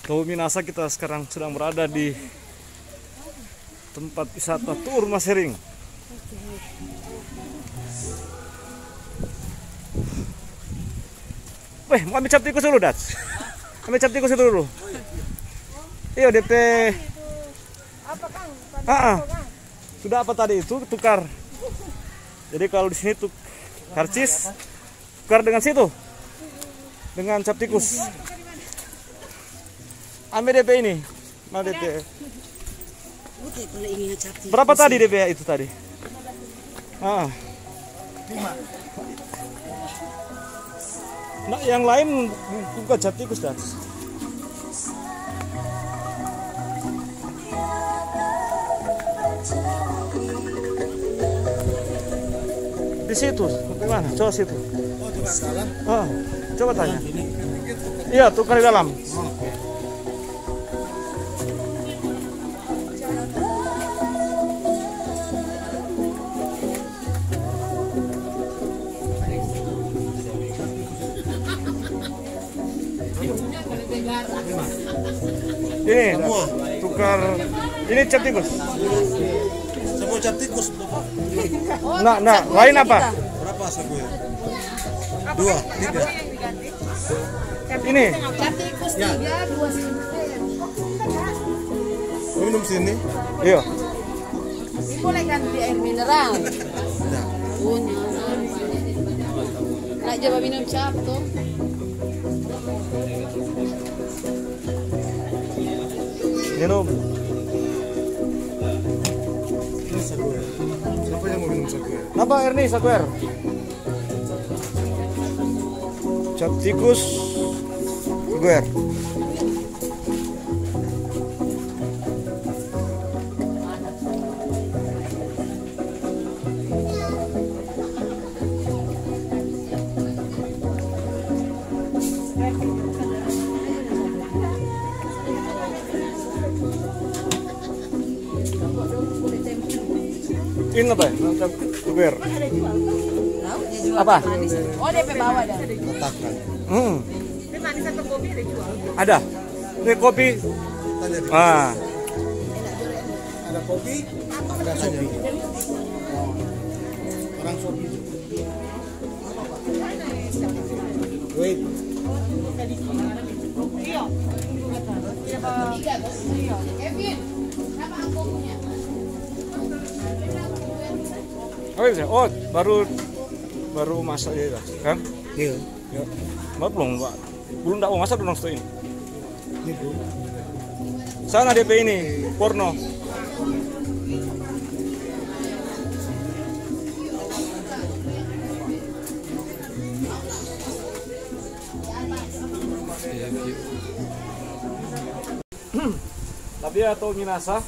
Kaum Minahasa, kita sekarang sedang berada di tempat wisata Tuur Masering. Weh, mau ambil cap tikus dulu, Dats. Ambil cap tikus itu dulu. Iya, DP. Apa, Kang? Sudah apa tadi itu tukar. Jadi kalau di sini tuh karcis tukar dengan situ. Dengan cap tikus. Ambil DP ini. Mau DP. Berapa tadi DP itu tadi? 5. Nah, yang lain bukan cap tikus, Dan. Di situ, bagaimana? Coba situ. Oh, tukar dalam. Oh, coba tanya. Iya, tukar di dalam. Ini tukar, ini cap tikus. Semua cap tikus. Nah, lain apa? Berapa sagu? 2, 3. Ini. Cap tikus 3, 2 sendiri. Minum sini. Iya. Ini boleh ganti air mineral. Punya. Nak coba minum cap tuh. Minum. Ini sagu. Siapa yang mau minum sagu? Apa air nih, satu air? Cap tikus, guer. Ini apa? Cap guer. Apa? Oh, DP bawa dah. Letakkan. Ini manis atau kopi ada jual? Ada. Ini kopi. Tanya di. Ada kopi, ada sopi. Orang sopi. Wait. Iya. Kevin, apa angkotnya? Oh, baru masak ya, kan? Iya. Ya. Belum tak mau masak dong ini. Ini bro. Sana DP ini porno. Tapi atau Minahasa,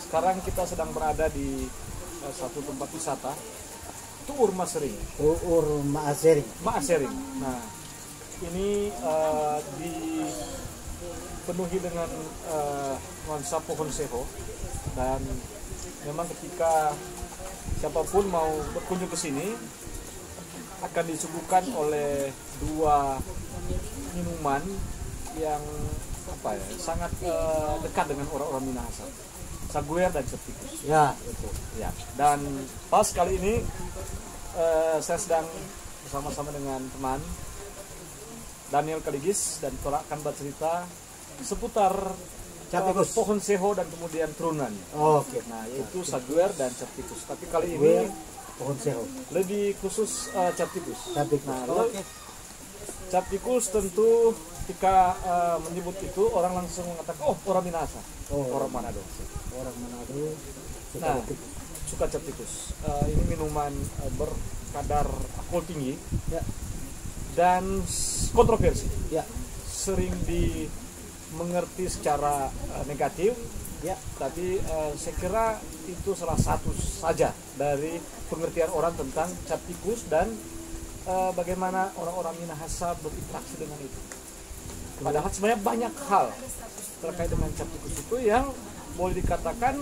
sekarang kita sedang berada di satu tempat wisata Tuur Masering. Tuur Masering. Masering. Nah, ini dipenuhi dengan nuansa pohon seho, dan memang ketika siapapun mau berkunjung ke sini akan disuguhkan oleh 2 minuman yang sangat dekat dengan orang-orang Minahasa. Saguer dan cap tikus. Ya, betul. Ya. Dan pas kali ini saya sedang bersama-sama dengan teman Daniel Kaligis, dan kita akan bercerita seputar Cap tikus. pohon seho dan kemudian turunannya. Oke. Nah, yaitu saguer dan cap tikus. Tapi kali ini pohon seho. lebih khusus cap tikus. Cap tikus. Nah, cap tikus tentu ketika menyebut itu orang langsung mengatakan, oh, orang Minahasa, orang Manado. Orang Manado Nah, suka cap tikus. Ini minuman berkadar alkohol tinggi, ya, dan kontroversi. Ya. Sering dimengerti secara negatif, Ya. tapi saya kira itu salah satu saja dari pengertian orang tentang cap tikus dan bagaimana orang-orang Minahasa berinteraksi dengan itu. Padahal sebenarnya banyak hal terkait dengan cap tikus itu yang boleh dikatakan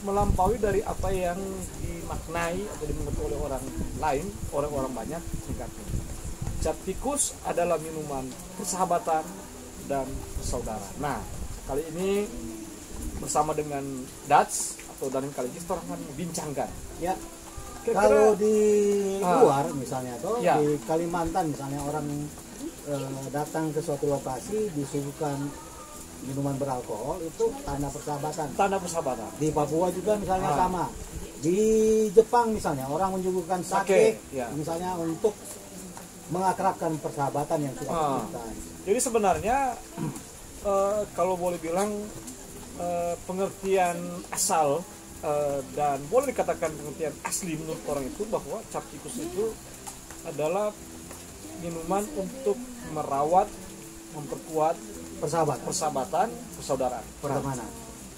melampaui dari apa yang dimaknai atau dimengerti oleh orang lain, oleh orang banyak negatif. Cap tikus adalah minuman persahabatan, dan bersaudara. Nah, kali ini bersama dengan Dats atau Danin Kaligis kita akan membincangkan. Ya. Kira-kira- Kalau di luar misalnya tuh Ya. di Kalimantan misalnya orang datang ke suatu lokasi disuguhkan minuman beralkohol itu tanda persahabatan. tanda persahabatan. Di Papua juga misalnya Ah. sama. Di Jepang misalnya orang menyuguhkan Sake, sake, ya. misalnya untuk mengakrabkan persahabatan yang sudah Ah. tercipta. Jadi sebenarnya kalau boleh bilang pengertian asal dan boleh dikatakan pengertian asli menurut orang itu bahwa cap tikus itu adalah minuman untuk merawat, memperkuat persahabatan, persaudaraan. Pertemanan.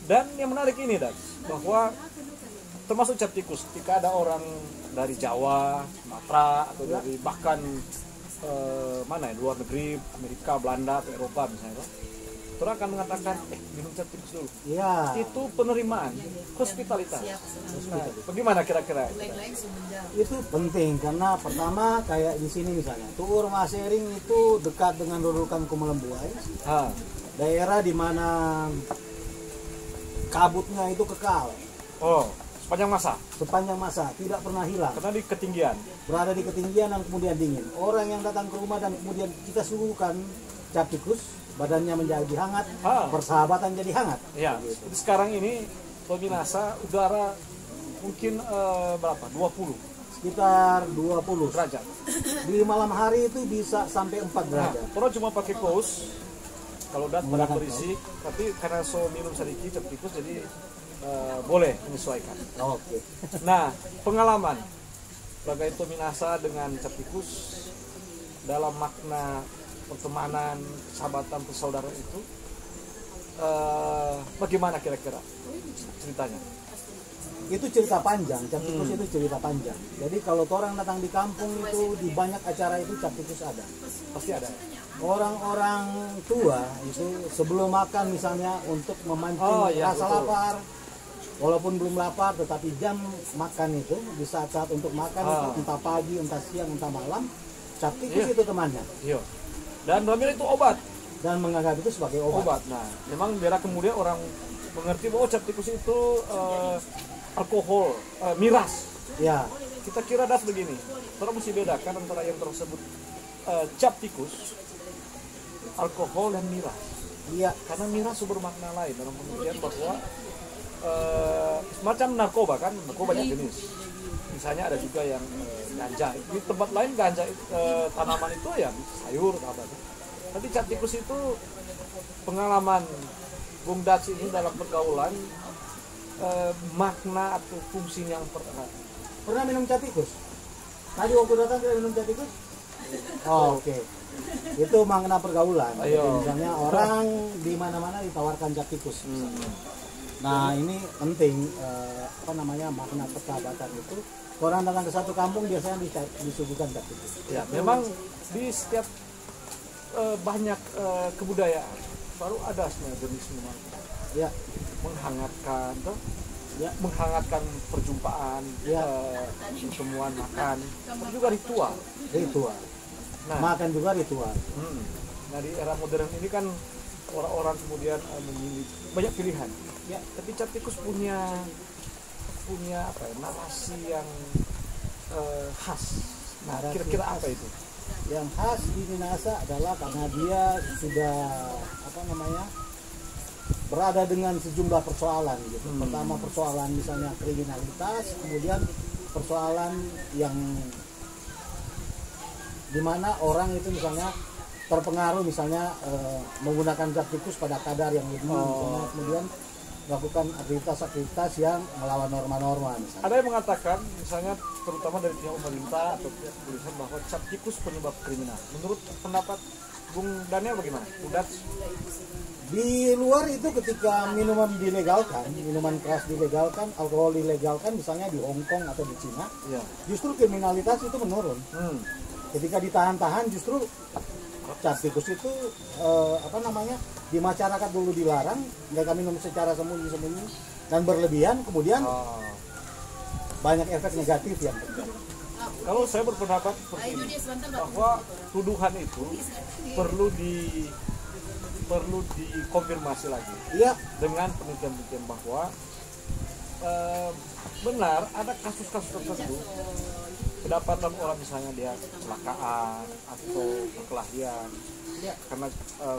Dan yang menarik ini, Dan, bahwa termasuk cap tikus, ketika ada orang dari Jawa, Sumatera, atau dari bahkan mana ya, luar negeri, Amerika, Belanda, atau Eropa misalnya, orang akan mengatakan, minum cap tikus dulu. Iya. Itu penerimaan, hospitalitas. Nah, bagaimana kira-kira? Itu penting karena pertama kayak di sini misalnya Tuur Masering itu dekat dengan Nunukan Kumalembuai, Ha, daerah di mana kabutnya itu kekal oh, sepanjang masa, sepanjang masa, tidak pernah hilang, karena di ketinggian. berada di ketinggian dan kemudian dingin. Orang yang datang ke rumah dan kemudian kita suguhkan cap tikus, badannya menjadi hangat, Ah. persahabatan jadi hangat. Ya, seperti sekarang ini Minahasa udara mungkin berapa? 20 Sekitar 20 derajat. di malam hari itu bisa sampai 4 Nah, derajat. orang cuma pakai kaos kalau dat pada Menggunakan berisik, tapi karena so minum sedikit cap tikus jadi boleh menyesuaikan. Oke. Nah, pengalaman sebagai Minahasa dengan cap tikus dalam makna pertemanan, persahabatan, persaudaraan itu bagaimana kira-kira ceritanya? Itu cerita panjang, cap tikus itu cerita panjang. Jadi kalau orang datang di kampung itu di banyak acara itu cap tikus ada. Pasti ada. Orang-orang tua itu sebelum makan misalnya untuk memancing Oh, iya, rasa betul. lapar, walaupun belum lapar tetapi jam makan itu di saat-saat untuk makan itu entah pagi, entah siang, entah malam, cap tikus Iya. itu temannya Iya. Dan Bramil itu obat. dan menganggap itu sebagai obat. Nah, memang biar kemudian orang mengerti bahwa cap tikus itu alkohol, miras. Ya, Kita kira das begini, orang mesti bedakan antara yang tersebut cap tikus, alkohol dan miras. iya, Karena miras bermakna lain dalam pengertian bahwa semacam narkoba kan, narkoba banyak jenis. Misalnya ada juga yang ganja. Di tempat lain ganja tanaman itu ya sayur atau apa. Tapi cap tikus itu pengalaman Bung Dats ini dalam pergaulan makna atau fungsi yang berat. pernah minum cap tikus? Tadi waktu datang tidak minum cap tikus? Oh, oke. Itu makna pergaulan. Jadi Ayo. misalnya orang di mana-mana ditawarkan cap tikus. Nah, ini penting apa namanya makna persahabatan itu. Orang datang ke satu kampung biasanya disuguhkan cap tikus. Ya, memang di setiap banyak kebudayaan baru ada sebenarnya jenis minuman Ya, menghangatkan, toh? ya, Menghangatkan perjumpaan, Ya. pertemuan makan, tapi juga ritual. ritual. Nah, Makan juga ritual. nah di era modern ini kan orang-orang kemudian memilih banyak pilihan. Ya, Tapi cap tikus punya apa ya, narasi yang khas. Nah, Narasi kira-kira khas. apa itu? yang khas di Minahasa adalah karena dia sudah apa namanya berada dengan sejumlah persoalan gitu. Pertama persoalan misalnya kriminalitas, kemudian persoalan yang dimana orang itu misalnya terpengaruh misalnya menggunakan zat tikus pada kadar yang lebih, misalnya, kemudian melakukan aktivitas-aktivitas yang melawan norma-norma misalnya. Ada yang mengatakan, misalnya terutama dari pihak pemerintah atau pihak kepolisian bahwa cap tikus penyebab kriminal. Menurut pendapat Bung Daniel bagaimana? Udah Di luar itu ketika minuman dilegalkan, minuman keras dilegalkan, alkohol dilegalkan, misalnya di Hong Kong atau di Cina, ya. justru kriminalitas itu menurun. Ketika ditahan-tahan justru cap tikus itu apa namanya di masyarakat dulu dilarang, mereka minum secara sembunyi-sembunyi dan berlebihan, kemudian banyak efek negatif yang terjadi. Kalau saya berpendapat seperti ini, bahwa tuduhan itu perlu perlu dikonfirmasi lagi Iya, dengan penelitian-penelitian bahwa benar ada kasus-kasus tertentu kedapatan orang misalnya dia kecelakaan atau perkelahian ya, karena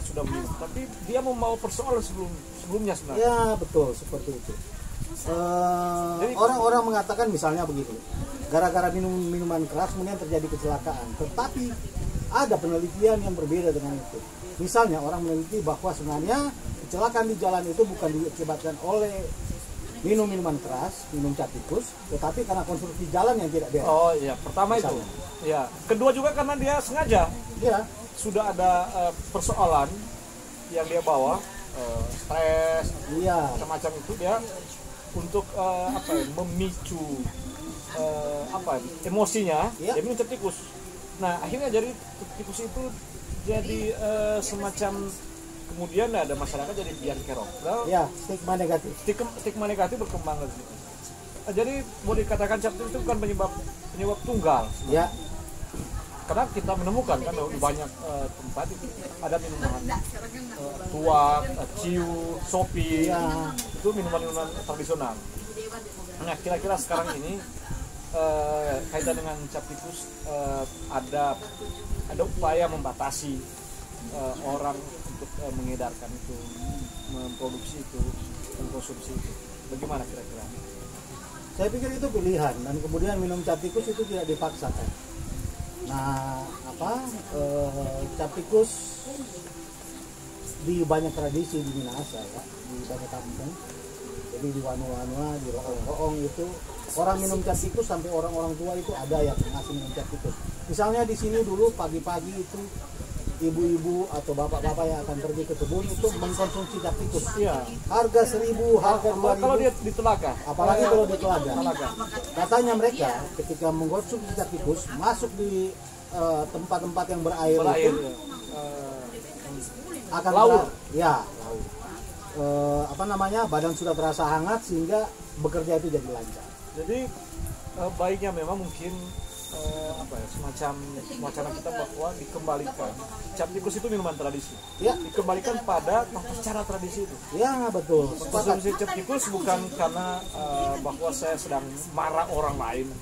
sudah minum, tapi dia membawa persoalan sebelumnya sebenarnya. ya betul seperti itu. Orang-orang mengatakan misalnya begini, gara-gara minum minuman keras kemudian terjadi kecelakaan. Tetapi ada penelitian yang berbeda dengan itu. Misalnya orang meneliti bahwa sebenarnya kecelakaan di jalan itu bukan diakibatkan oleh minum minuman keras, minum cap tikus, tetapi karena konstruksi jalan yang tidak beres. Oh iya, pertama itu. Ya, kedua juga karena dia sengaja. Ya, Sudah ada persoalan yang dia bawa, stres, iya. macam-macam itu dia untuk memicu emosinya, Ya. dia minum cap tikus. Nah, akhirnya jadi tikus itu jadi semacam, kemudian ada masyarakat jadi biang kerok. Ya, stigma negatif. Stigma negatif berkembang dari situ. Jadi boleh dikatakan cap tikus itu bukan penyebab tunggal. Ya, Karena kita menemukan kan di banyak tempat itu ada minuman tuak, ciu, sopi, Ya. itu minuman-minuman tradisional. Nah, kira-kira sekarang ini kaitan dengan cap tikus ada upaya membatasi orang untuk mengedarkan itu, memproduksi itu, mengkonsumsi itu. Bagaimana kira-kira? saya pikir itu pilihan dan kemudian minum cap tikus itu tidak dipaksakan. Nah, cap tikus di banyak tradisi di Minahasa ya, di banyak kampung. Jadi di Wanua-Wanua, di Roong-Roong itu orang minum cap tikus sampai orang-orang tua itu ada yang masih minum cap tikus. Misalnya di sini dulu pagi-pagi itu ibu-ibu atau bapak-bapak yang akan pergi ke kebun itu mengkonsumsi cap tikus. Iya. Harga 1.000, harga 2.000. Kalau dia di telaga, Apalagi kalau di telaga. telaga. Katanya mereka ketika mengkonsumsi cap tikus masuk di tempat-tempat yang berair berair, itu akan laut. laut. Badan sudah terasa hangat sehingga bekerja itu jadi lancar. Jadi baiknya memang mungkin semacam wacana kita bahwa dikembalikan cap tikus itu minuman tradisi. Ya. Dikembalikan pada tata cara tradisi itu. Ya betul. Sepakat. Konsumsi cap tikus bukan karena bahwa saya sedang marah orang lain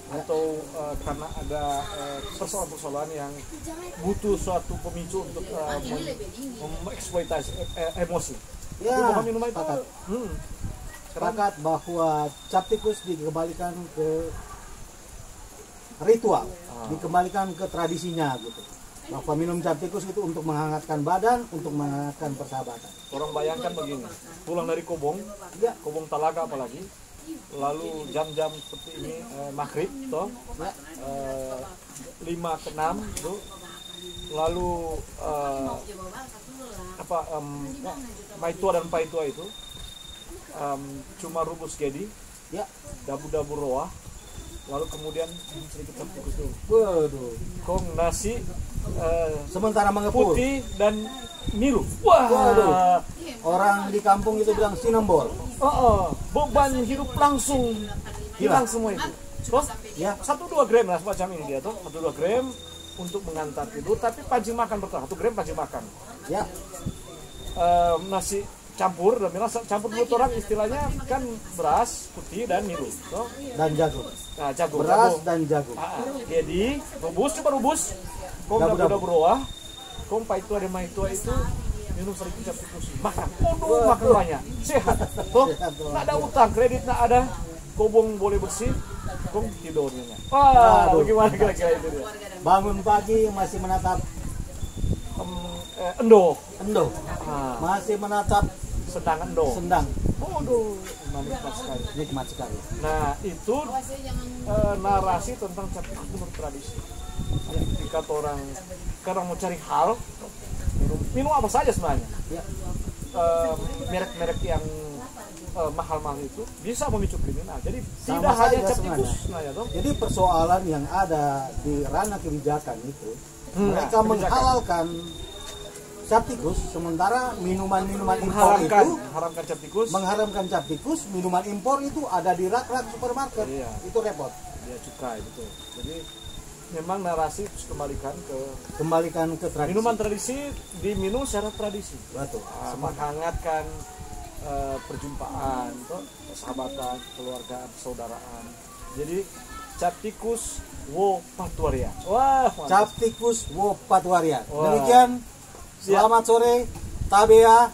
atau karena ada persoalan-persoalan yang butuh suatu pemicu untuk mengeksploitasi emosi. Ya, Itu bukan minuman itu. sepakat. Karena Sepakat bahwa cap tikus dikembalikan ke ritual, dikembalikan ke tradisinya gitu. Bahwa minum cap tikus itu untuk menghangatkan badan, untuk menghangatkan persahabatan. orang bayangkan begini, pulang dari Kobong, Ya. Kobong Talaga apalagi, lalu jam-jam seperti ini maghrib toh, 5 ke 6 tuh, lalu Maitua dan Paitua itu cuma rubus gedi, Ya, dabu-dabu roa, lalu kemudian sedikit cap tikus dulu, waduh. kong nasi Sementara mengepul, putih dan milu. Wah, Waduh. orang di kampung itu bilang sinembol. beban hidup langsung hilang semua itu. Toh, Ya, 1-2 gram lah semacam ini dia tuh, 1-2 gram untuk mengantar tidur, tapi pancing makan pertama, 1 gram pancing makan. ya, Nasi campur, dan bilang campur dulu orang istilahnya kan beras putih dan milu. Toh, dan jagung. nah jagung, Beras jagung. dan jagung. Jadi rebus, coba rebus. Kong Dabu-dabu. dabu roa, kong Paitua dan Maitua itu minum sedikit cap tikus, makan, Waduh. makan banyak, sehat, toh, Sehat, tuh. nggak ada utang, kredit nggak ada, Kobong boleh bersih, kong tidurnya. Wah, Waduh. bagaimana kira-kira itu dia? Bangun pagi masih menatap Endo, endo, masih menatap sedang endo. sendang. Waduh, nikmat sekali. Nikmat sekali. Nah, itu narasi tentang cap tikus menurut tradisi. Ketika orang sekarang mau cari hal, minum apa saja sebenarnya. Ya, Merek-merek yang mahal-mahal itu bisa memicu kriminal. Jadi Sama tidak hanya saja cap sebenarnya. tikus sebenarnya toh. jadi persoalan yang ada di ranah kebijakan itu, mereka kebijakan. menghalalkan cap tikus, sementara minuman-minuman impor itu Haramkan cap tikus. mengharamkan cap tikus, minuman impor itu ada di rak-rak supermarket. Iya. Itu repot. Dia cukai betul. Jadi memang narasi terus kembalikan ke tradisi. minuman tradisi, diminum secara tradisi. Betul. Menghangatkan perjumpaan, toh, persahabatan, keluargaan, persaudaraan. Jadi cap tikus wo patuaria. Wah, mantap. Cap tikus wo patuaria. Wah. Demikian. Selamat sore, tabea.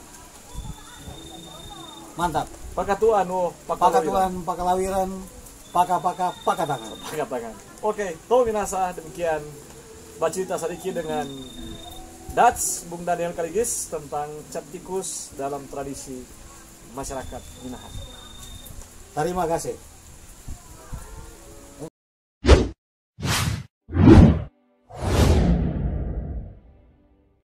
Mantap. Pakatuan wo Pakatuan, pakalawiran, pakatangan. Pakatan. Oke, to minasa, demikian bercerita sedikit dengan Dats Bung Daniel Kaligis tentang cap tikus dalam tradisi masyarakat Minahasa. Terima kasih.